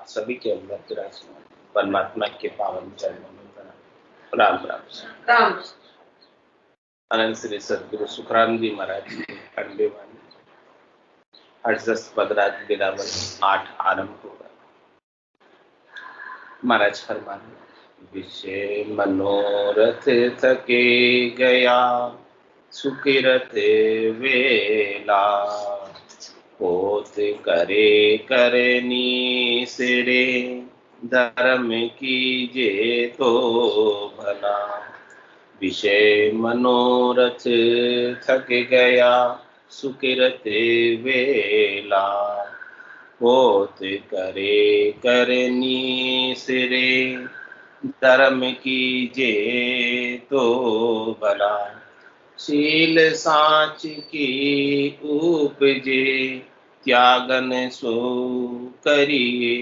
सभी के अंदर विराजमान परमात्मा के पावन चरणों में प्रणाम। राम राम राम। अनंत श्री सदगुरु सुखराम जी महाराज की खंडे वाणी 8 पदराज बिलावन 8 आरंभ होगा। महाराज फरमाने, विषय मनोरथ थके गया सुकिरत वेला, होत करे करनी सिरे धर्म कीजे तो भला। विषय मनोरथ थक गया सुकिरत वेला, होत करे करनी सिरे धर्म कीजे तो भला। शील साच की उपजे त्यागन सो करिए,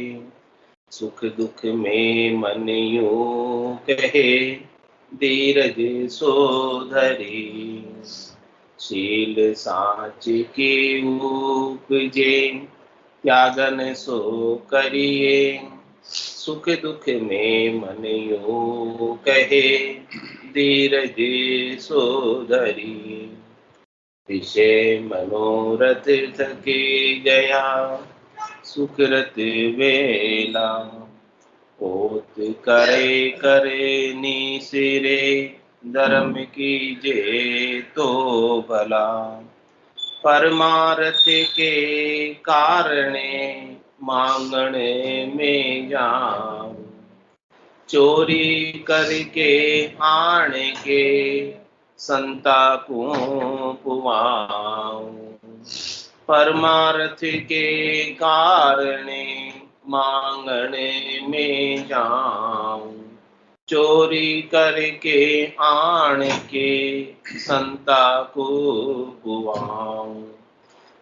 सुख दुख में मन यूं कहे धीरज सो धरी। शील साच की उपजे त्यागन सो करिए, सुख दुख में मन यूं कहे धीरज सो धरी। विषय मनोरथ थके गया सुकृत वेला, होत करे करनी सिरे धर्म कीजे तो भला। परमार्थ के कारणे मांगने में जाऊं, चोरी करके आण के संता को पुआऊं। परमार्थ के कारणे मांगने में जाऊं, चोरी करके आण के संता को पुआऊं।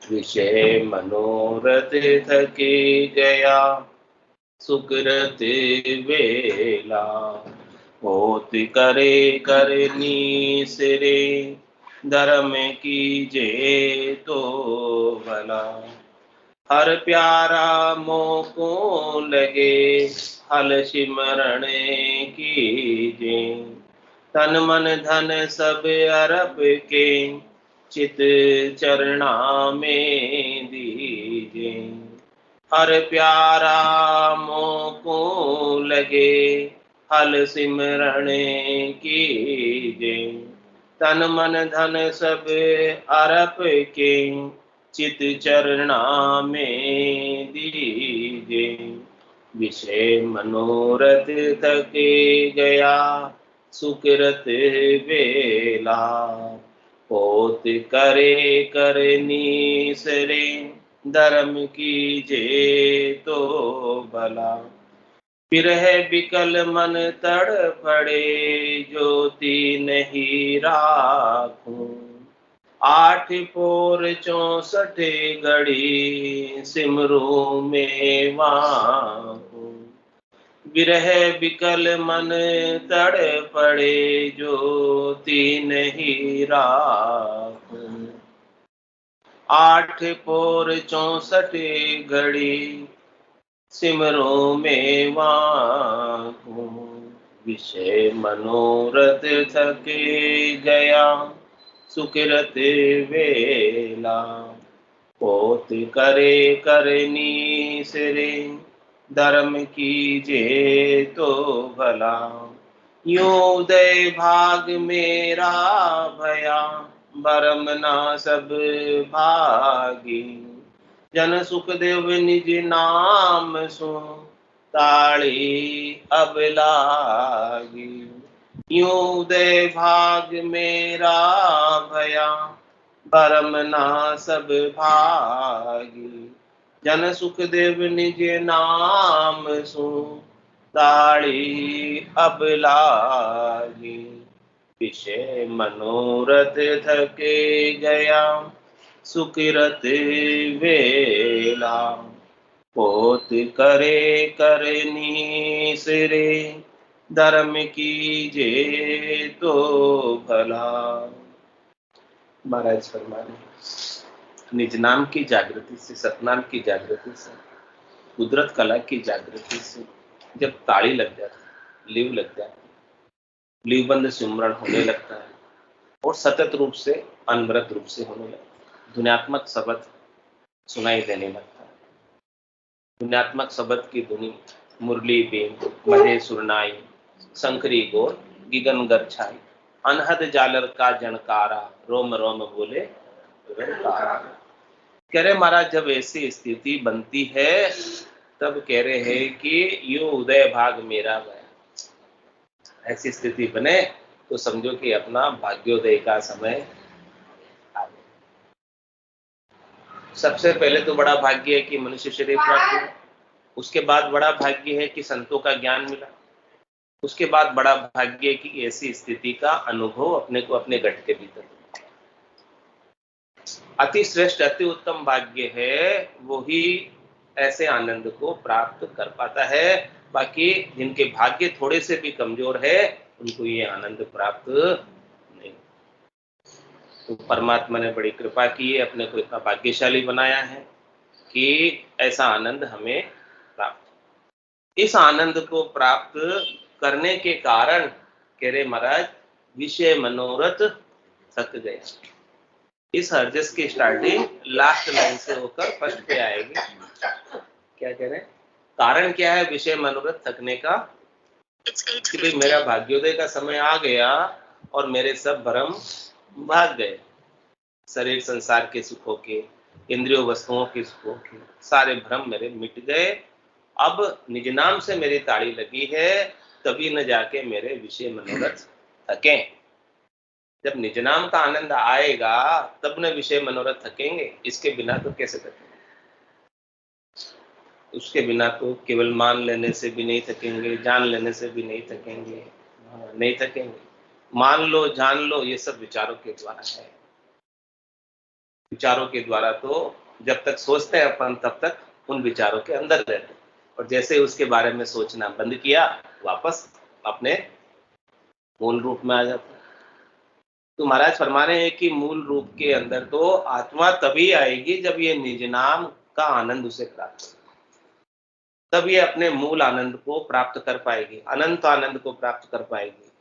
विषय मनोरथ थके गया सुकृत वेला, होत करे करनी सिरे धर्म कीजे तो भला। हर प्यारा मोको लगे हल सिमरण कीजे, तन मन धन सब अर्प के चित चरणा में दीजे। हर प्यारा मोको लगे हल सिमरण कीजे, तन मन धन सब अर्प के चित चरणा में दीजे। विषय मनोरथ थके गया सुकृत वेला, होत करे करनी सरे धर्म कीजे तो भला। विरह विकल मन तड़ पड़े ज्योति नहीं राखूं, 8 पोर 64 घड़ी सिमरू में वाहूं। विरह विकल मन तड़ पड़े ज्योति नहीं राखूं, 8 पोर 64 घड़ी सिमरो में वाहूं। विषय मनोरथ थके गया सुकृत वेला, होत करे करनी सिरे धर्म कीजे तो भला। यूं उदय भाग मेरा भया भरम ना सब भागी, जन सुखदेव निज नाम सो ताली अब लागी। यूं उदय भाग मेरा भया भरम ना सब भागी, जन सुखदेव निज नाम सो ताली अब लागी। विषय मनोरथ थके गया सुकिरत वेला, होत करे करनी सिरे धर्म कीजे तो भला। महाराज फरमाने, निज नाम की जागृति से, सतनाम की जागृति से कुदरत कला की जागृति से जब ताड़ी लग जाती, लीव लग जाती, लीवबंद सिमरण होने लगता है और सतत रूप से अनवरत रूप से होने लगता है। ध्वन्यात्मक शब्द सुनाई देने लगता है। ध्वन्यात्मक शब्द की धुनी मुरली बीन मधे सुरनाई शंकरी गोर गिगन गरछाई अनहद जालर का जनकारा रोम रोम बोले कह रहे महाराज, जब ऐसी स्थिति बनती है तब कह रहे हैं कि यूं उदय भाग मेरा गया। ऐसी स्थिति बने तो समझो कि अपना भाग्योदय का समय आ गया। सबसे पहले तो बड़ा भाग्य है कि मनुष्य शरीर प्राप्त हुआ, उसके बाद बड़ा भाग्य है कि संतों का ज्ञान मिला, उसके बाद बड़ा भाग्य है कि ऐसी स्थिति का अनुभव अपने को अपने घट के भीतर। अति श्रेष्ठ अति उत्तम भाग्य है वो ही ऐसे आनंद को प्राप्त कर पाता है। बाकी जिनके भाग्य थोड़े से भी कमजोर है उनको ये आनंद प्राप्त नहीं। तो परमात्मा ने बड़ी कृपा की है, अपने को इतना भाग्यशाली बनाया है कि ऐसा आनंद हमें प्राप्त। इस आनंद को प्राप्त करने के कारण कह रहे महाराज, विषय मनोरथ थक गए। इस हरजस की स्टार्टिंग लास्ट लाइन से होकर फर्स्ट पे आएगी। क्या कह रहे हैं? कारण क्या है विषय मनोरथ थकने का? कि भाई मेरा भाग्योदय का समय आ गया और मेरे सब भ्रम भाग गए। शरीर संसार के सुखों के, इंद्रियों वस्तुओं के सुखों के सारे भ्रम मेरे मिट गए। अब निज नाम से मेरी ताड़ी लगी है, तभी न जाके मेरे विषय मनोरथ थके। जब निज नाम का आनंद आएगा तब न विषय मनोरथ थकेंगे, इसके बिना तो कैसे थकेंगे? उसके बिना तो केवल मान लेने से भी नहीं थकेंगे, जान लेने से भी नहीं थकेंगे। नहीं थकेंगे। मान लो, जान लो, ये सब विचारों के द्वारा है। विचारों के द्वारा तो जब तक सोचते हैं अपन तब तक उन विचारों के अंदर रहते हैं, और जैसे उसके बारे में सोचना बंद किया वापस अपने मूल रूप में आ जाता है। तो महाराज फरमा रहे हैं कि मूल रूप के अंदर तो आत्मा तभी आएगी जब ये निज नाम का आनंद उसे प्राप्त हो, तब ये अपने मूल आनंद को प्राप्त कर पाएगी, अनंत आनंद को प्राप्त कर पाएगी।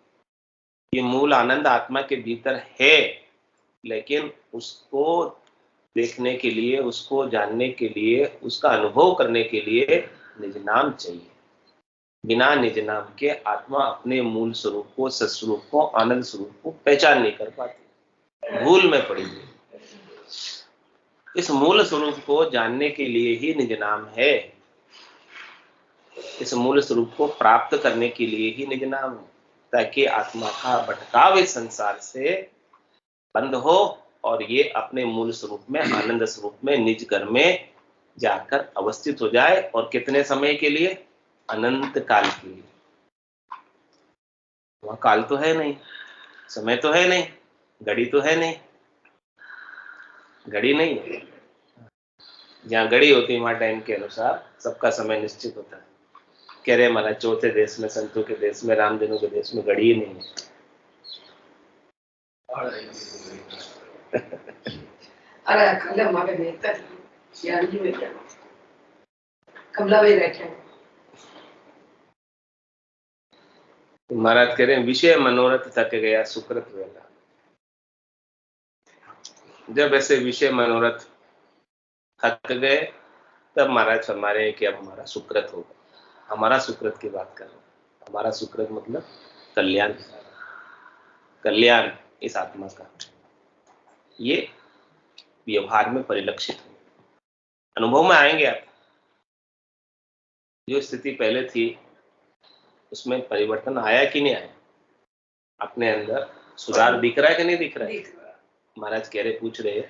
ये मूल आनंद आत्मा के भीतर है, लेकिन उसको देखने के लिए, उसको जानने के लिए, उसका अनुभव करने के लिए निज नाम चाहिए। बिना निज नाम के आत्मा अपने मूल स्वरूप को, सत्स्वरूप को, आनंद स्वरूप को पहचान नहीं कर पाती, भूल में पड़ी हुई। इस मूल स्वरूप को जानने के लिए ही निज नाम है। इस मूल स्वरूप को प्राप्त करने के लिए ही निज नाम है, ताकि आत्मा का भटकाव इस संसार से बंद हो और ये अपने मूल स्वरूप में, आनंद स्वरूप में, निज घर में जाकर अवस्थित हो जाए। और कितने समय के लिए? अनंत काल के लिए। वहां काल तो है नहीं, समय तो है नहीं, घड़ी तो है नहीं, घड़ी नहीं है। जहां घड़ी होती है वहां टाइम के अनुसार सबका समय निश्चित होता है। कह रहे हमारा चौथे देश में, संतों के देश में, रामजनों के देश में घड़ी ही नहीं है। अरे कल हमारे बेहतर यानी में क्या कमला भाई बैठे महाराज कह रहे हैं विषय मनोरथ थक गया सुकृत वेला। जब ऐसे विषय मनोरथ थक गए तब महाराज फरमा रहे हैं कि अब हमारा सुकृत होगा। हमारा सुकृत की बात कर रहे हैं। हमारा सुकृत मतलब कल्याण, कल्याण इस आत्मा का ये व्यवहार में परिलक्षित हो, अनुभव में आएंगे आप। जो स्थिति पहले थी उसमें परिवर्तन आया कि नहीं आया? अपने अंदर सुधार दिख रहा है कि नहीं दिख रहा है? महाराज कह रहे, पूछ रहे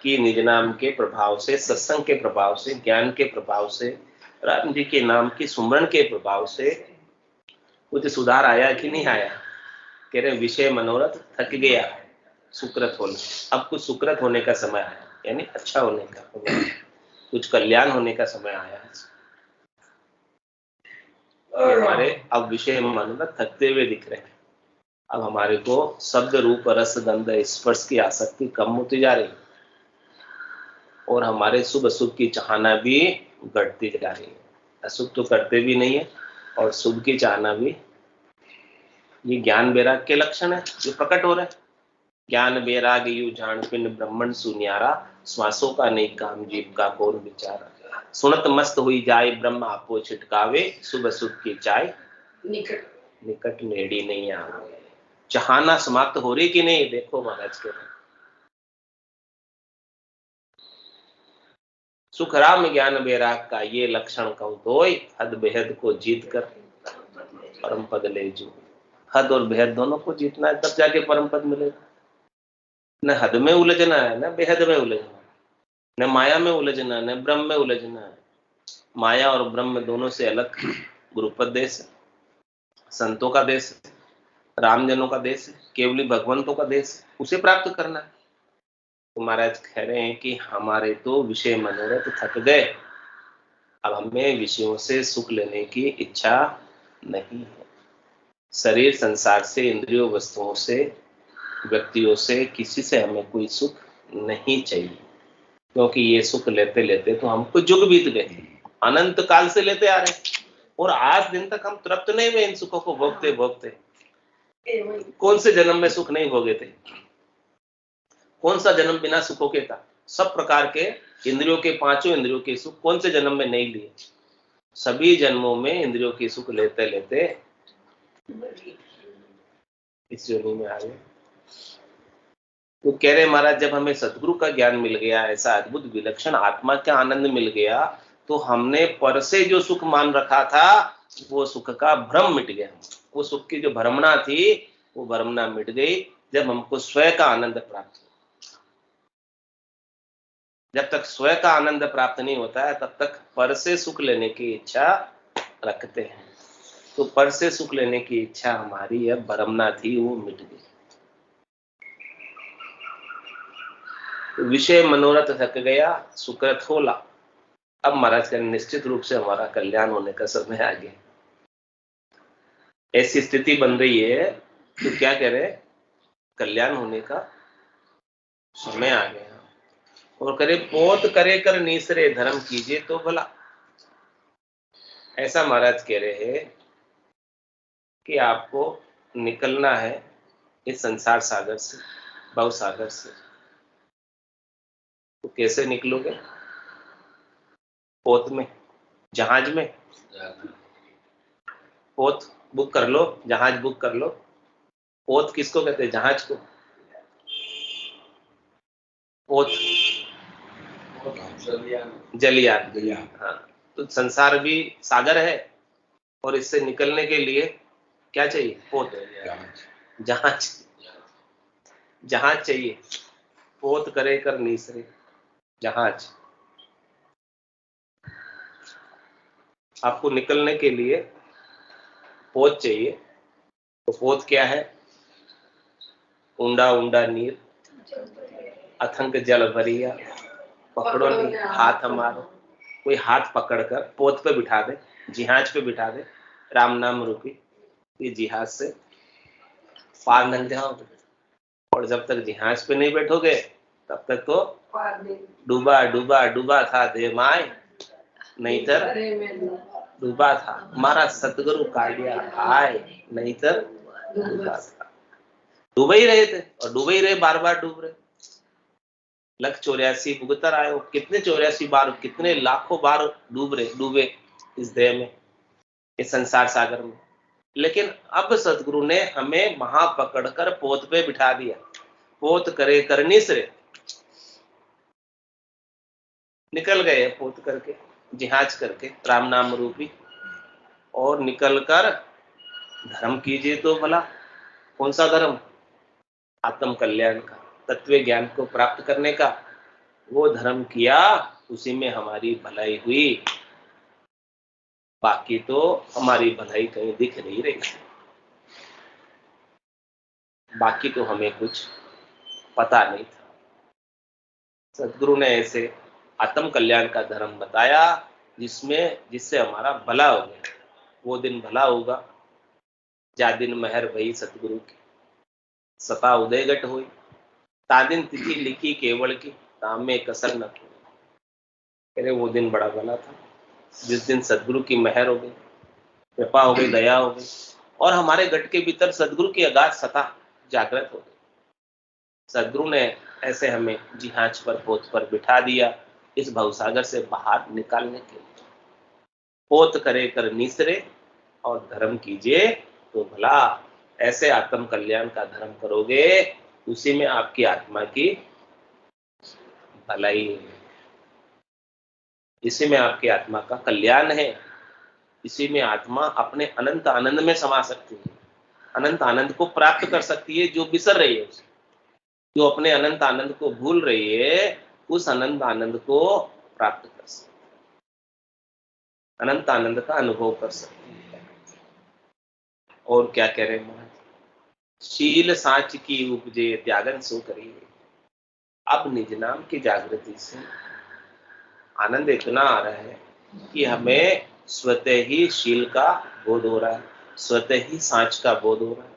कि निज नाम के प्रभाव से, सत्संग के प्रभाव से, ज्ञान के प्रभाव से, राम जी के नाम की सुमरण के प्रभाव से कुछ सुधार आया कि नहीं आया? कह रहे विषय मनोरथ थक गया सुकृत होने। अब कुछ सुकृत होने का समय आया, यानी अच्छा होने का, कुछ कल्याण होने का समय आया है। हमारे अब विषय मनोरथ थकते हुए दिख रहे हैं। अब हमारे को शब्द रूप रस गंध स्पर्श की आसक्ति कम होती जा रही और हमारे शुभ अशुभ की चाहना भी घटती जा रही है। अशुभ तो करते भी नहीं है और शुभ की चाहना भी। ये ज्ञान वैराग के लक्षण है जो प्रकट हो रहे हैं। ज्ञान वैराग यू जान पिंड ब्रह्मण सुन्यारा, श्वासों का नहीं काम जीव का कौन विचारा। सुनत मस्त हुई जाए ब्रह्म आपो छिटकावे, शुभ अशुभ की चाय निकट निकट नेड़ी नहीं आवे। चाहना समाप्त हो रही कि नहीं, देखो महाराज के सुख राम ज्ञान वैराग का ये लक्षण कहूं तो हद बेहद को जीत कर परम पद ले जो। हद और बेहद दोनों को जीतना है, तब जाके परम पद मिलेगा। न हद में उलझना है न बेहद में उलझना है, न माया में उलझना है न ब्रह्म में उलझना है। माया और ब्रह्म दोनों से अलग गुरुपद देश है, संतों का देश है, रामजनों का देश है, केवली भगवंतों का देश है, उसे प्राप्त करना है। तो महाराज कह रहे हैं कि हमारे तो विषय मनोरथ थक गए, अब हमें विषयों से सुख लेने की इच्छा नहीं है। शरीर संसार से, इंद्रियों वस्तुओं से, व्यक्तियों से, किसी से हमें कोई सुख नहीं चाहिए, क्योंकि ये सुख लेते लेते तो हमको जुग बीत गए, अनंत काल से लेते आ रहे हैं और आज दिन तक हम तृप्त नहीं हुए इन सुखों को भोगते भोगते। कौन से जन्म में सुख नहीं भोगे थे? कौन सा जन्म बिना सुखों के था? सब प्रकार के इंद्रियों के, पांचों इंद्रियों के सुख कौन से जन्म में नहीं लिए? सभी जन्मों में इंद्रियों के सुख लेते लेते इस योनि में आ गए। तो कह रहे महाराज, जब हमें सतगुरु का ज्ञान मिल गया, ऐसा अद्भुत विलक्षण आत्मा का आनंद मिल गया, तो हमने पर से जो सुख मान रखा था वो सुख का भ्रम मिट गया। वो सुख की जो भ्रमणा थी वो भ्रमणा मिट गई जब हमको स्वयं का आनंद प्राप्त हुआ। जब तक स्वयं का आनंद प्राप्त नहीं होता है तब तक पर से सुख लेने की इच्छा रखते हैं। तो पर से सुख लेने की इच्छा हमारी अब भ्रमणा थी, वो मिट गई। विषय मनोरथ थक गया, सुकृत होला। अब महाराज का निश्चित रूप से हमारा कल्याण होने का समय आ गया। ऐसी स्थिति बन रही है तो क्या कह रहे, कल्याण होने का समय आ गया। और करे पोत करे कर नीसरे, धर्म कीजिए तो भला। ऐसा महाराज कह रहे हैं कि आपको निकलना है इस संसार सागर से, भव सागर से। तो कैसे निकलोगे? पोत में, जहाज में। पोत बुक कर लो, जहाज बुक कर लो। पोत किसको कहते हैं? जहाज को। पोत जलयान। हाँ, तो संसार भी सागर है और इससे निकलने के लिए क्या चाहिए? पोत, जहाज। जहाज चाहिए। पोत करे कर नीसरे, जहाज। आपको निकलने के लिए पोत चाहिए। तो पोत क्या है? ऊंडा ऊंडा नीर, अथंक जल भरिया, पकड़ो नहीं हाथ हमारो। कोई हाथ पकड़कर पोत पे बिठा दे, जहाज पे बिठा दे, राम नाम रूपी ये जहाज से पार लग जाओगे। और जब तक जहाज पे नहीं बैठोगे तब तक तो डूबा डूबा डूबा था दे माय, नहींतर डूबा था। हमारा सतगुरु कालिया आए, नहींतर डूबा था। डूब ही रहे थे और डूबे ही रहे, बार बार डूब रहे। लख 84 भुगतर आए हो, कितने 84 बार, कितने लाखों बार डूबे इस देह में, इस संसार सागर में। लेकिन अब सतगुरु ने हमें वहां पकड़कर पोत पे बिठा दिया। पोत करे करनी से निकल गए, पोत करके, जहाज करके, राम नाम रूपी। और निकलकर धर्म कीजिए तो भला। कौन सा धर्म? आत्म कल्याण का, तत्व ज्ञान को प्राप्त करने का। वो धर्म किया, उसी में हमारी भलाई हुई। बाकी तो हमारी भलाई कहीं दिख नहीं रही। बाकी तो हमें कुछ पता नहीं था। सदगुरु ने ऐसे आत्म कल्याण का धर्म बताया जिससे हमारा भला हो गया। वो दिन भला होगा जा दिन मेहर भई सतगुरु की, सता उदय घट हुई। तादिन तिथि लिखी केवल की, ताम में कसर न कोई। अरे वो दिन बड़ा भला था। जिस दिन सदगुरु की मेहर हो गई, कृपा हो गई, दया हो गई और हमारे गट के भीतर सदगुरु की अगाध सत्ता जागृत हो गई। सदगुरु ने ऐसे हमें जिहाज पर, पोत पर बिठा दिया इस भवसागर से बाहर निकालने के लिए। पोत करे कर निसरे और धर्म कीजिए तो भला। ऐसे आत्म कल्याण का धर्म करोगे, उसी में आपकी आत्मा की भलाई है, इसी में आपकी आत्मा का कल्याण है, इसी में आत्मा अपने अनंत आनंद में समा सकती है, अनंत आनंद को प्राप्त कर सकती है। जो बिसर रही है उसे, जो अपने अनंत आनंद को भूल रही है, उस अनंत आनंद को प्राप्त कर सकती है, अनंत आनंद का अनुभव कर सकती है। और क्या कह रहे हैं महाराज, शील साच की उपजे त्यागन सो करिए। अब निज नाम की जागृति से आनंद इतना आ रहा है कि हमें स्वतः ही शील का बोध हो रहा है, स्वतः ही साच का बोध हो रहा है।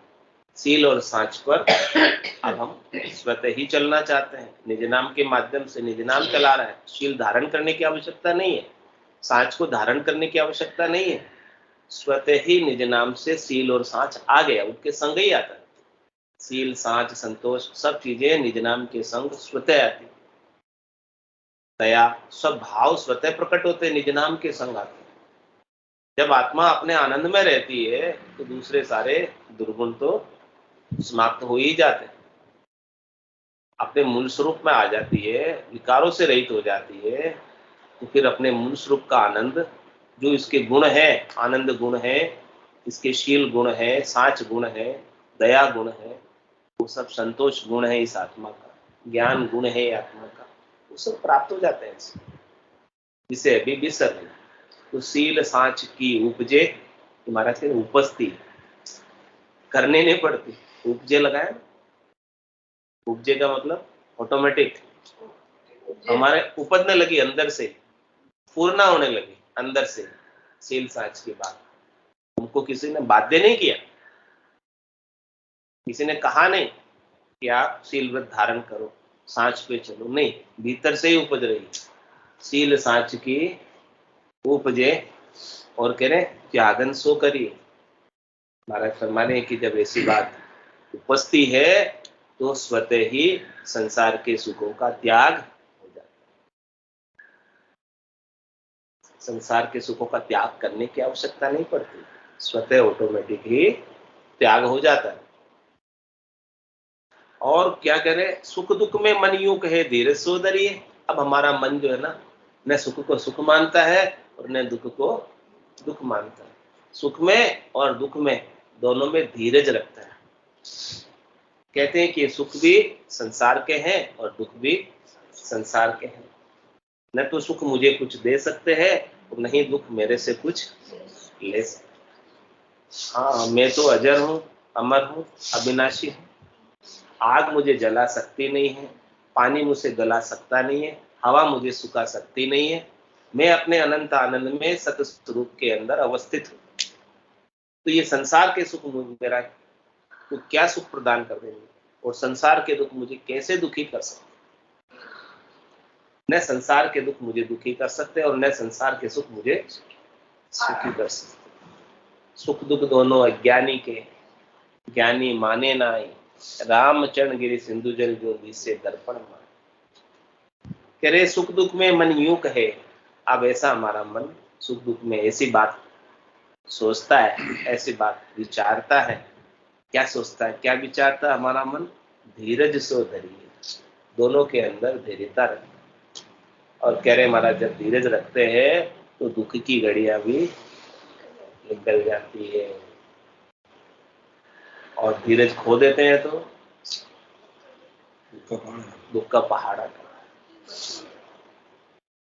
शील और साच पर अब हम स्वतः ही चलना चाहते हैं। निज नाम के माध्यम से निज नाम चला रहा है। शील धारण करने की आवश्यकता नहीं है, साच को धारण करने की आवश्यकता नहीं है। स्वतः ही निज नाम से शील और साच आ गया, उनके संग ही आता है। शील, साच, संतोष सब चीजें निज नाम के संग स्वतः आती। दया सब भाव स्वतः प्रकट होते, निज नाम के संग आते। जब आत्मा अपने आनंद में रहती है तो दूसरे सारे दुर्गुण तो समाप्त हो ही जाते हैं, अपने मूल स्वरूप में आ जाती है, विकारों से रहित हो जाती है। तो फिर अपने मूल स्वरूप का आनंद, जो इसके गुण है, आनंद गुण है, इसके शील गुण है, साच गुण है, दया गुण है, वो सब संतोष गुण है इस आत्मा का, ज्ञान गुण है आत्मा का, वो सब प्राप्त हो जाते हैं जिसे अभी बिसर रहे। तो शील साच की उपजे, तुम्हारा से उपस्थिति करने नहीं पड़ती, उपजे लगाए। उपजे का मतलब ऑटोमेटिक हमारे उपजने लगी, अंदर से पूर्णा होने लगी अंदर से। शील साच की बात हमको किसी ने बाध्य नहीं किया, किसी ने कहा नहीं कि आप शील व्रत धारण करो, साच पे चलो, नहीं, भीतर से ही उपज रही। शील साच की उपजे और कह रहे त्यागन सो करिए। महाराज फरमाने कि जब ऐसी बात उपस्थिति है तो स्वतः ही संसार के सुखों का त्याग हो जाता है। संसार के सुखों का त्याग करने की आवश्यकता नहीं पड़ती, स्वतः ऑटोमेटिक ही त्याग हो जाता है। और क्या करे, सुख दुख में मन यूं कहे धीरज सो धरिए। अब हमारा मन जो है ना, न सुख को सुख मानता है और न दुख को दुख मानता है। सुख में और दुख में दोनों में धीरज रखता है। कहते हैं कि सुख भी संसार के हैं और दुख भी संसार के हैं। न तो सुख मुझे कुछ दे सकते हैं और नहीं दुख मेरे से कुछ ले सकते। हाँ, मैं तो अजर हूँ, अमर हूँ, अविनाशी हूँ। आग मुझे जला सकती नहीं है, पानी मुझे गला सकता नहीं है, हवा मुझे सुखा सकती नहीं है। मैं अपने अनंत आनंद में सत स्वरूप के अंदर अवस्थित हूँ। तो ये संसार के सुख मेरा तो क्या सुख प्रदान कर देंगे, और संसार के दुख मुझे कैसे दुखी कर सकते। न संसार के दुख मुझे दुखी कर सकते और न संसार के सुख मुझे सुखी कर सकते। सुख दुख दोनों अज्ञानी के, ज्ञानी माने नाई। रामचरण गिरी सिंधु जल जो जिससे दर्पण मान। कह रहे सुख दुख में मन यूं कहे। अब ऐसा हमारा मन सुख दुख में ऐसी बात सोचता है, ऐसी बात विचारता है। क्या सोचता है, क्या विचारता है हमारा मन? धीरज सो धरिए। दोनों के अंदर धैर्यता रखना। और कह रहे महाराज जब धीरज रखते हैं तो दुख की घड़ियां भी निकल जाती है, और धीरज खो देते हैं तो दुख का पहाड़ आता है।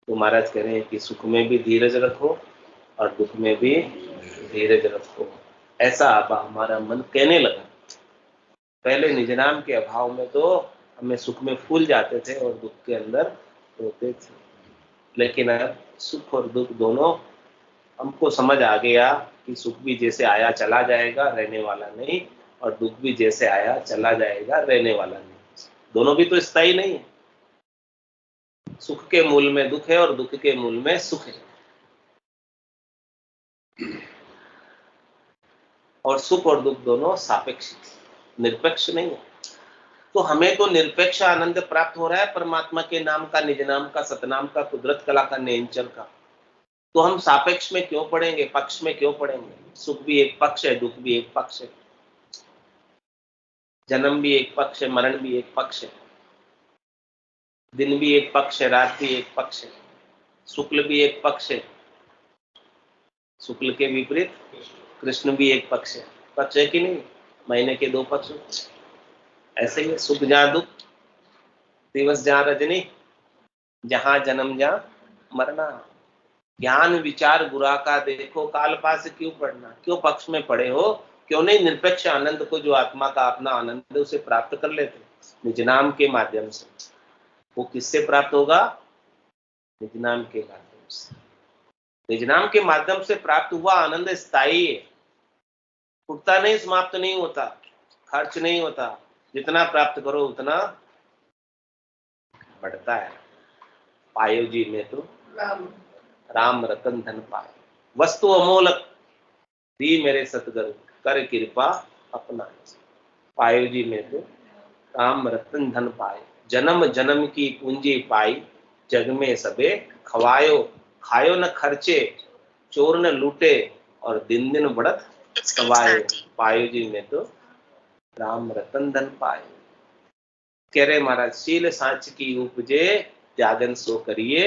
तो महाराज कह रहे हैं कि सुख में भी धीरज रखो और दुख में भी धीरज रखो। ऐसा अब हमारा मन कहने लगा। पहले निज नाम के अभाव में तो हमें सुख में फूल जाते थे और दुख के अंदर रोते थे, लेकिन अब सुख और दुख दोनों हमको समझ आ गया कि सुख भी जैसे आया चला जाएगा, रहने वाला नहीं, और दुख भी जैसे आया चला जाएगा, रहने वाला नहीं। दोनों भी तो स्थायी नहीं है। सुख के मूल में दुख है और दुख के मूल में सुख है। और सुख और दुख दोनों सापेक्ष, निरपेक्ष नहीं है। तो हमें तो निरपेक्ष आनंद प्राप्त हो रहा है परमात्मा के नाम का, निज नाम का, सतनाम का, कुदरत कला का, नेंचल का। तो हम सापेक्ष में क्यों पढ़ेंगे, पक्ष में क्यों पढ़ेंगे? सुख भी एक पक्ष है, दुख भी एक पक्ष है, जन्म भी एक पक्ष है, मरण भी एक पक्ष है, दिन भी एक पक्ष है, रात भी एक पक्ष है, शुक्ल भी एक पक्ष है, शुक्ल के विपरीत कृष्ण भी एक पक्ष है। पक्ष है कि नहीं? महीने के 2 पक्ष। ऐसे ही सुख जहां दुख, दिवस जहां रजनी, जहां जन्म जहां मरना। ज्ञान विचार बुरा का देखो, काल पास क्यों पढ़ना? क्यों पक्ष में पड़े हो? क्यों नहीं निरपेक्ष आनंद को, जो आत्मा का अपना आनंद है, उसे प्राप्त कर लेते निज नाम के माध्यम से। वो किससे प्राप्त होगा? निज नाम के माध्यम से। निज नाम के माध्यम से प्राप्त हुआ आनंद स्थायी है, उठता नहीं, समाप्त नहीं होता, खर्च नहीं होता। जितना प्राप्त करो उतना बढ़ता है। पायो जी में तो राम रतन धन पाए, वस्तु अमोलक दी मेरे सतगुरु, कर कृपा अपना। पायो जी में तो राम रतन धन पाए, जन्म जन्म की पूंजी पाई, जग में सबे खवायो, खायो न खर्चे, चोर न लूटे, और दिन दिन बढ़त सवाए। पायो जी में तो राम रतन धन पाए। कह रहे महाराज, शील सांच की उपजे, त्यागन सो करिए,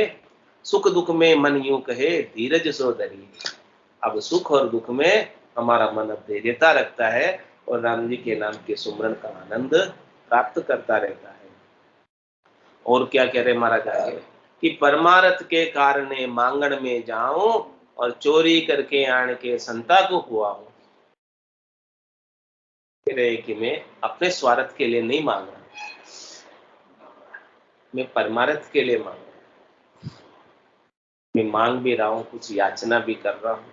सुख दुख में मन यूं कहे, धीरज सो धरिए। अब सुख और दुख में हमारा मन अब धैर्यता रखता है और राम जी के नाम के सुमरन का आनंद प्राप्त करता रहता है। और क्या कह रहे महाराज आगे, कि परमारथ के कारणे मांगण में जाऊं, और चोरी करके आण के संता को खुआऊं। कह रहे कि मैं अपने स्वार्थ के लिए नहीं मांग रहा, मैं परमारथ के लिए मांग रहा हूं। मैं मांग भी रहा हूं, कुछ याचना भी कर रहा हूं।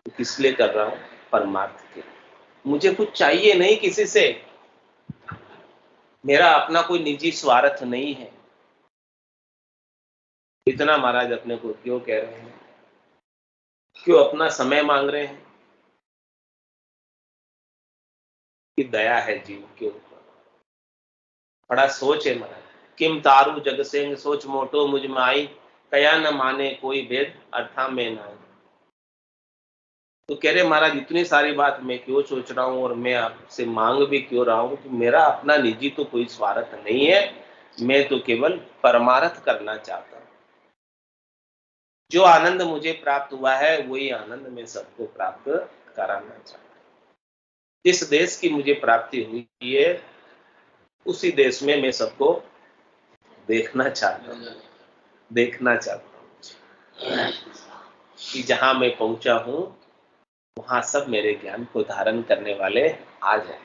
तो किस लिए कर रहा हूं? परमार्थ के लिए। मुझे कुछ चाहिए नहीं किसी से, मेरा अपना कोई निजी स्वार्थ नहीं है। इतना महाराज अपने को क्यों कह रहे हैं? क्यों अपना समय मांग रहे हैं? कि दया है जीव के ऊपर। बड़ा सोच है महाराज। किम तारू जग सेंग, सोच मोटो मुझ में आई, कया न माने कोई भेद, अर्था में न आई। तो कह रहे महाराज, इतनी सारी बात मैं क्यों सोच रहा हूं और मैं आपसे मांग भी क्यों रहा हूं? कि मेरा अपना निजी तो कोई स्वार्थ नहीं है, मैं तो केवल परमार्थ करना चाहता हूं। जो आनंद मुझे प्राप्त हुआ है वही आनंद मैं सबको प्राप्त कराना चाहता हूं। जिस देश की मुझे प्राप्ति हुई है उसी देश में मैं सबको देखना चाहता हूं, देखना चाहता हूं कि जहां मैं पहुंचा हूं वहां सब मेरे ज्ञान को धारण करने वाले आ जाए।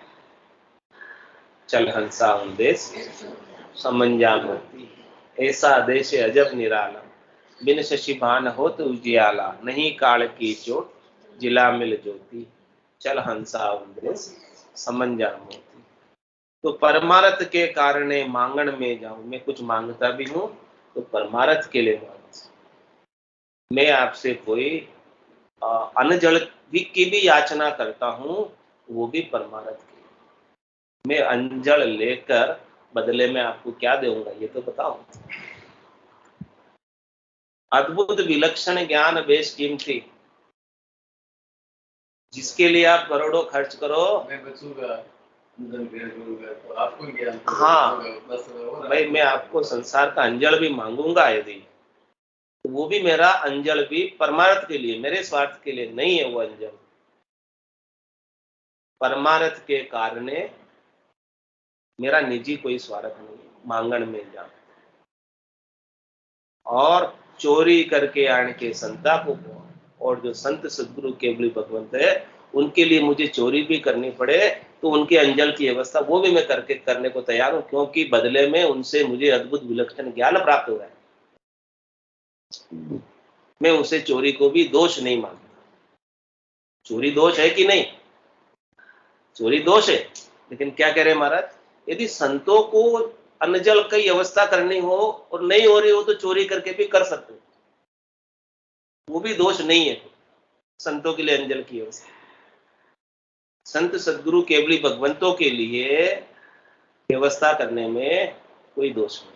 चल हंसा देश समंजा मोती, ऐसा देश अजब निराला, बिन शशि भान होत उजियाला, नहीं काल की चोट जिला मिल ज्योति। चल हंसा देश समंजा मोती। तो परमार्थ के कारणे मांगण में जाऊं, मैं कुछ मांगता भी हूं तो परमार्थ के लिए मांगता। मैं आपसे कोई अनजल की भी याचना करता हूं, वो भी परमार्थ की। मैं अंजल लेकर बदले में आपको क्या दूंगा ये तो बताओ। अद्भुत विलक्षण ज्ञान बेशकीमती, जिसके लिए आप करोड़ों खर्च करो। मैं बचूंगा, तो आपको ज्ञान, हाँ भाई, मैं आपको संसार का अंजल भी मांगूंगा यदि, तो वो भी मेरा अंजल भी परमार्थ के लिए, मेरे स्वार्थ के लिए नहीं है। वो अंजल परमार्थ के कारणे, मेरा निजी कोई स्वार्थ नहीं है। मांगण में जाऊं और चोरी करके आने के संता को, और जो संत सदगुरु केवली भगवंत है उनके लिए मुझे चोरी भी करनी पड़े तो उनके अंजल की व्यवस्था वो भी मैं करने को तैयार हूं, क्योंकि बदले में उनसे मुझे अद्भुत विलक्षण ज्ञान प्राप्त हो रहा है। मैं उसे चोरी को भी दोष नहीं मानता। चोरी दोष है कि नहीं? चोरी दोष है, लेकिन क्या कह रहे महाराज, यदि संतों को अनजल की व्यवस्था करनी हो और नहीं हो रही हो तो चोरी करके भी कर सकते हो। वो भी दोष नहीं है। संतों के लिए अंजल की व्यवस्था, संत सदगुरु केवली भगवंतों के लिए व्यवस्था करने में कोई दोष नहीं,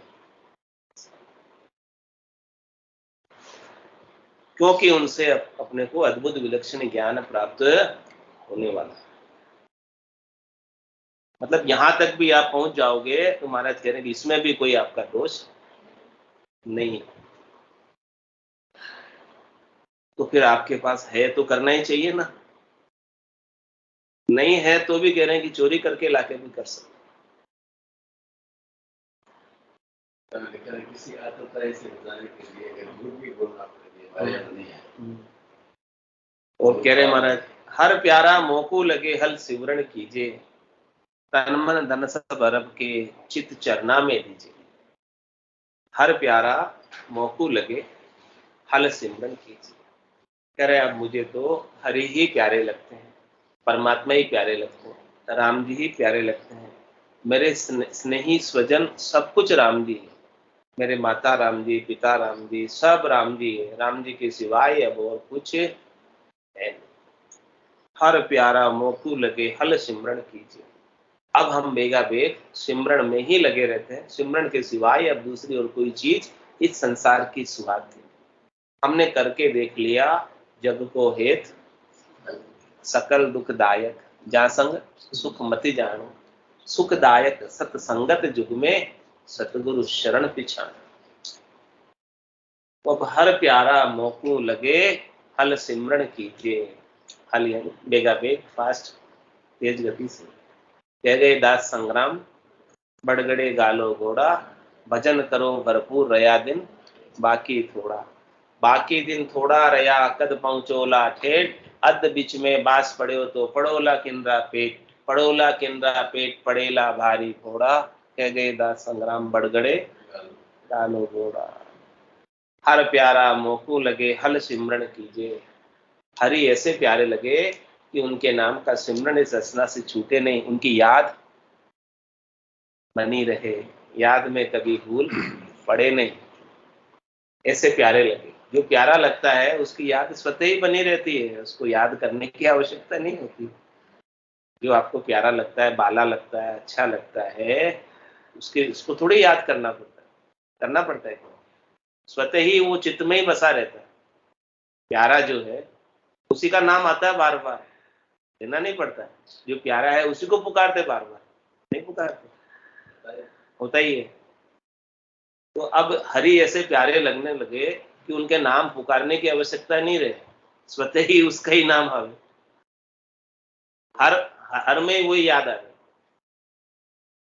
क्योंकि उनसे अपने को अद्भुत विलक्षण ज्ञान प्राप्त होने वाला है। मतलब यहां तक भी आप पहुंच जाओगे तो महाराज कह रहे हैं कि इसमें भी कोई आपका दोष नहीं। तो फिर आपके पास है तो करना ही चाहिए ना, नहीं है तो भी कह रहे हैं कि चोरी करके लाके भी कर सकते। किसी आतताई से बचाने के लिए अगर झूठ भी बोलना पड़ेगा नहीं है। और कह रहे महाराज, हर प्यारा मोकू लगे हल सिमरण कीजिए, तन मन धन सब अरब के चित चरना में दीजिए। हर प्यारा मोकू लगे हल सिमरन कीजिए। कह रहे अब मुझे तो हरि ही प्यारे लगते हैं, परमात्मा ही प्यारे लगते हैं, राम जी ही प्यारे लगते हैं, मेरे स्नेही स्वजन सब कुछ राम जी है, मेरे माता राम जी, पिता राम जी, सब राम जी है, राम जी के सिवाय अब और कुछ है नहीं। हर प्यारा मोकू लगे हल सिमरन कीजिए। अब हम बेगा बेग सिमरन में ही लगे रहते हैं, सिमरन के सिवाय अब दूसरी और कोई चीज इस संसार की सुहाग थी। हमने करके देख लिया जग को हेत सकल दुखदायक, जा संग सुख मति जानो, सुखदायक सतसंगत जुग में सतगुरु शरण पिछानो। तो अब हर प्यारा मोकू लगे हल सिमरन कीजिए। हल यानी बेगा बेग, फास्ट, तेज गति से। कह गए दास संग्राम, बड़गड़े गालो घोड़ा, भजन करो भरपूर रया दिन, बाकी थोड़ा। बाकी दिन थोड़ा रया, कद पहुंचोला ठेठ, अद बिच में बास पड़ो तो पड़ोला किनरा पेट, पड़ोला किनरा पेट पड़ेला भारी फोड़ा। कह गए दास संग्राम, बड़गड़े गालो घोड़ा। हर प्यारा मोकू लगे हल सिमरन कीजिए। हरि ऐसे प्यारे लगे कि उनके नाम का सिमरन इस रचना से छूटे नहीं, उनकी याद बनी रहे, याद में कभी भूल पड़े नहीं, ऐसे प्यारे लगे। जो प्यारा लगता है उसकी याद स्वतः ही बनी रहती है, उसको याद करने की आवश्यकता नहीं होती। जो आपको प्यारा लगता है, बाला लगता है, अच्छा लगता है, उसको थोड़ी याद करना पड़ता है। स्वतः ही वो चित्त में ही बसा रहता है। प्यारा जो है उसी का नाम आता है बार बार, लेना नहीं पड़ता है। जो प्यारा है उसी को पुकारते बार बार, नहीं पुकारते, होता ही है। तो अब हरि ऐसे प्यारे लगने लगे कि उनके नाम पुकारने की आवश्यकता नहीं रहे, स्वतः ही उसका ही नाम आवे, हर हर में वही याद आवे।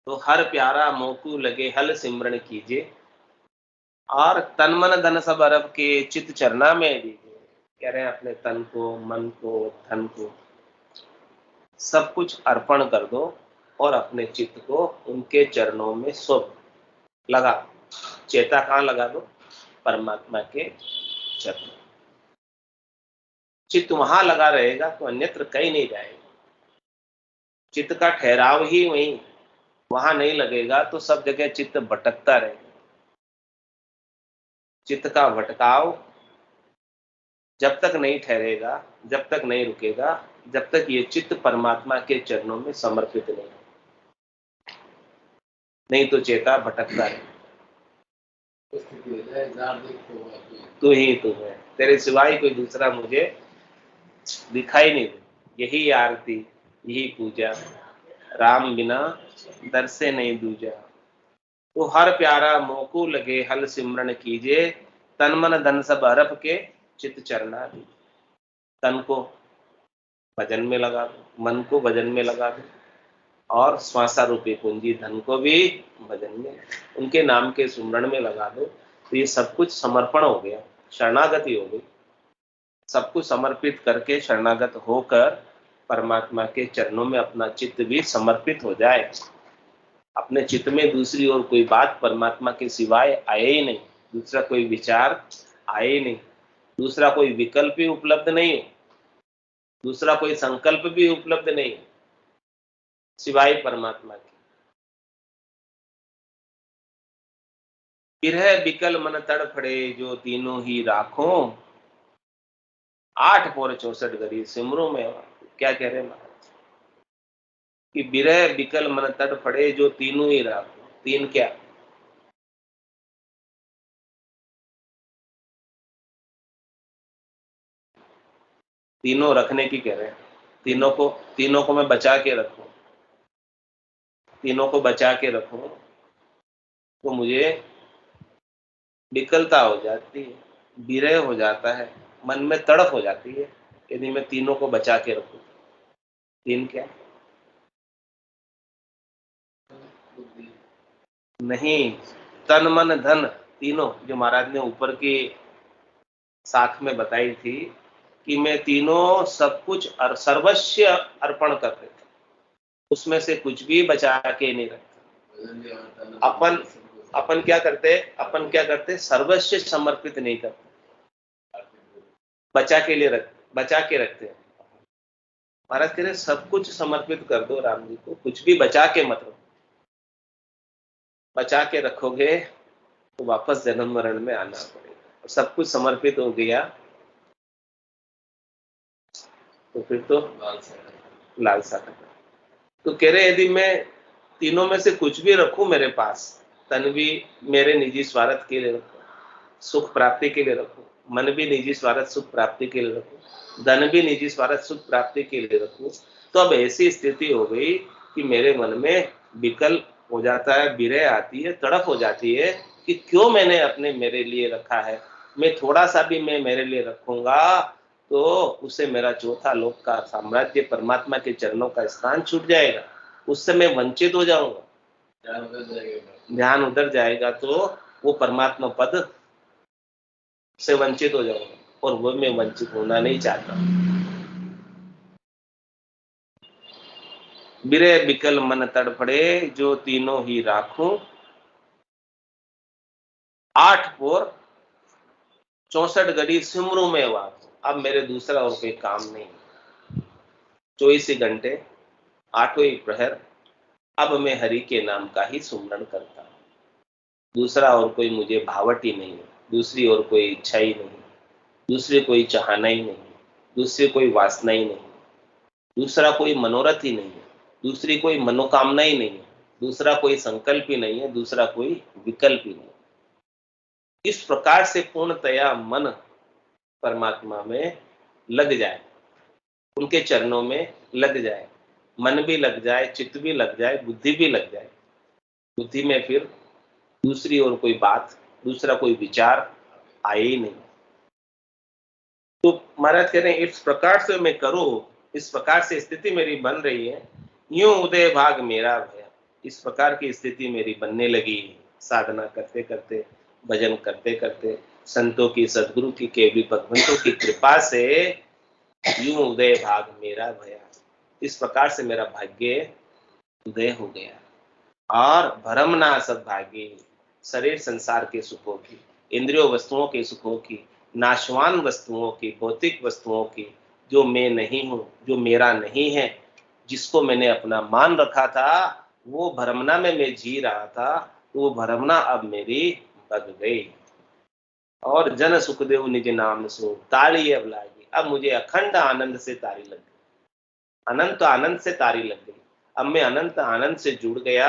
तो हर प्यारा मोकू लगे हल सिमरन कीजिए, और तन मन धन सब अरब के चित चरना में दीजिए। कह रहे हैं अपने तन को, मन को, धन को सब कुछ अर्पण कर दो और अपने चित्त को उनके चरणों में सौंप लगा। चेता कहाँ लगा दो? परमात्मा के चरणों। चित्त वहां लगा रहेगा तो अन्यत्र कहीं नहीं जाएगा। चित्त का ठहराव ही वहीं, वहां नहीं लगेगा तो सब जगह चित्त भटकता रहेगा। चित्त का भटकाव जब तक नहीं ठहरेगा, जब तक नहीं रुकेगा, जब तक ये चित्त परमात्मा के चरणों में समर्पित नहीं तो चेता भटकता रहेगा। तू ही तू है, तेरे सिवाय कोई दूसरा मुझे दिखाई नहीं दे। यही आरती, यही पूजा, राम बिना दर से नहीं दूजा। तो हर प्यारा मोकू लगे हल सिमरन कीजिए, तन मन धन सब अरप के चित चरना दी। तन को भजन में लगा दो, मन को भजन में लगा दो, और श्वासा रूपी पूंजी धन को भी भजन में, उनके नाम के सुमरण में लगा दो। तो ये सब कुछ समर्पण हो गया, शरणागति हो गई। सब कुछ समर्पित करके शरणागत होकर परमात्मा के चरणों में अपना चित्त भी समर्पित हो जाए। अपने चित्त में दूसरी और कोई बात परमात्मा के सिवाय आए ही नहीं, दूसरा कोई विचार आए ही नहीं, दूसरा कोई विकल्प भी उपलब्ध नहीं हो, दूसरा कोई संकल्प भी उपलब्ध नहीं सिवाय परमात्मा के। बिरह बिकल मन तड़फड़े, जो तीनों ही राखों, 8 पोर 64 घड़ी सिमरू में। क्या कह रहे महाराज कि बिरह बिकल मन तड़फड़े जो तीनों ही राखो। तीन क्या? तीनों रखने की कह रहे हैं। तीनों को मैं बचा के रखूं, तीनों को बचा के रखूं तो मुझे विकलता हो जाती है, विरह हो जाता है, मन में तड़प हो जाती है यदि मैं तीनों को बचा के रखूं। तीन क्या? नहीं, तन मन धन, तीनों जो महाराज ने ऊपर की साख में बताई थी कि मैं तीनों सब कुछ और सर्वस्व अर्पण कर देता, उसमें से कुछ भी बचा के नहीं रखता। अपन क्या करते? सर्वस्व समर्पित नहीं करते, बचा के रखते हैं। महाराज कह रहे सब कुछ समर्पित कर दो राम जी को, कुछ भी बचा के मत रखो। बचा के रखोगे तो वापस जन्म मरण में आना पड़ेगा। और सब कुछ समर्पित हो गया तो फिर तो लालसा करना। तो कह रहे यदि मैं तीनों में से कुछ भी रखूं मेरे पास, तन भी मेरे निजी स्वार्थ के लिए रखूं, सुख प्राप्ति के लिए रखूं, मन भी निजी स्वार्थ सुख प्राप्ति के लिए रखूं, धन भी निजी स्वार्थ सुख प्राप्ति के लिए रखूं, तो अब ऐसी स्थिति हो गई कि मेरे मन में विकल हो जाता है, विरह आती है, तड़प हो जाती है कि क्यों मैंने अपने मेरे लिए रखा है। मैं थोड़ा सा भी मैं मेरे लिए रखूंगा तो उससे मेरा चौथा लोक का साम्राज्य परमात्मा के चरणों का स्थान छूट जाएगा, उससे मैं वंचित हो जाऊंगा, ध्यान उधर जाएगा तो वो परमात्मा पद से वंचित हो जाऊंगा, और वो मैं वंचित होना नहीं चाहता। बिरह बिकल मन तड़फड़े जो तीनों ही राखूं, 8 पोर 64 घड़ी सिमरू में वार। अब मेरे दूसरा और कोई काम नहीं, 24 घंटे 8 प्रहर अब मैं हरि के नाम का ही सुमरण करता हूं। दूसरा और कोई मुझे भावट ही नहीं है, दूसरी और कोई इच्छा ही नहीं, दूसरी कोई चाहना ही नहीं, दूसरी कोई वासना ही नहीं, दूसरा कोई मनोरथ ही नहीं है, दूसरी कोई मनोकामना ही नहीं है, दूसरा कोई संकल्प ही नहीं है, दूसरा कोई विकल्प ही नहीं। इस प्रकार से पूर्णतया मन परमात्मा में लग जाए, उनके चरणों में लग जाए, मन भी लग जाए, चित्त भी लग जाए, बुद्धि भी लग जाए। बुद्धि में फिर दूसरी और कोई बात, दूसरा कोई विचार आए ही नहीं। तो महाराज कह रहे हैं इस प्रकार से मैं करूं, इस प्रकार से स्थिति मेरी बन रही है, यूं उदय भाग मेरा भया। इस प्रकार की स्थिति मेरी बनने लगी साधना करते करते, भजन करते करते, संतों की, सदगुरु की, केवली भगवंतों की कृपा से यूं उदय भाग मेरा भया। इस प्रकार से मेरा भाग्य उदय हो गया। और भरम ना सद्भाग्य, शरीर संसार के सुखों की, इंद्रियों वस्तुओं के सुखों की, नाशवान वस्तुओं की, भौतिक वस्तुओं की, जो मैं नहीं हूं, जो मेरा नहीं है, जिसको मैंने अपना मान रखा था, वो भरमना में मैं जी रहा था, तो वो भरमना अब मेरी बग गई। और जन सुखदेव निज नाम सो ताली अब लागी। अब मुझे अखंड आनंद से तारी लग गई, अनंत आनंद से तारी लग गई। अब मैं अनंत आनंद से जुड़ गया।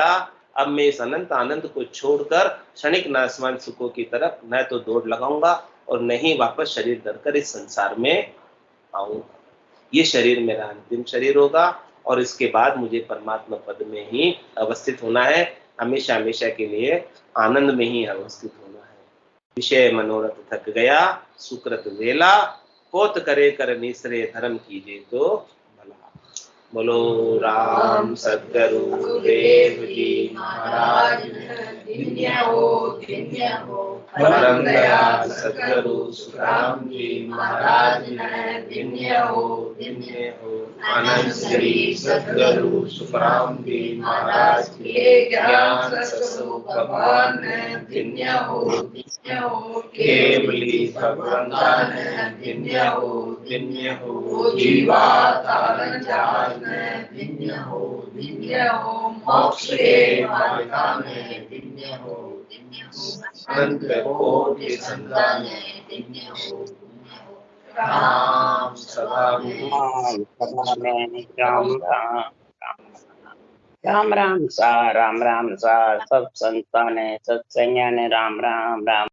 अब मैं इस अनंत आनंद को छोड़कर क्षणिक नाशवान सुखों की तरफ न तो दौड़ लगाऊंगा और न ही वापस शरीर धरकर इस संसार में आऊंगा। ये शरीर मेरा अंतिम शरीर होगा और इसके बाद मुझे परमात्मा पद में ही अवस्थित होना है, हमेशा हमेशा के लिए आनंद में ही अवस्थित होना है। विषय मनोरथ थक गया, सुकृत वेला, पोत करे कर निसरे धर्म कीजिए तो भला। बोलो राम सद्गुरु देव जी महाराज, परम दयाल सद्गुरु सुखराम जी महाराज, धन्य हो आनंद श्री सद्गुरु सुखराम जी महाराज के ज्ञान स्वरूप भगवान, धन्य हो केवली भगवंतान, धन्य हो जीवा तारण जान, धन्य हो मोक्ष के मार्ग में, धन्य हो अनंत कोटि संतान, धन्य हो राम सदा सदा में राम राम राम राम सा सब संतान ने सत्संग ने राम राम राम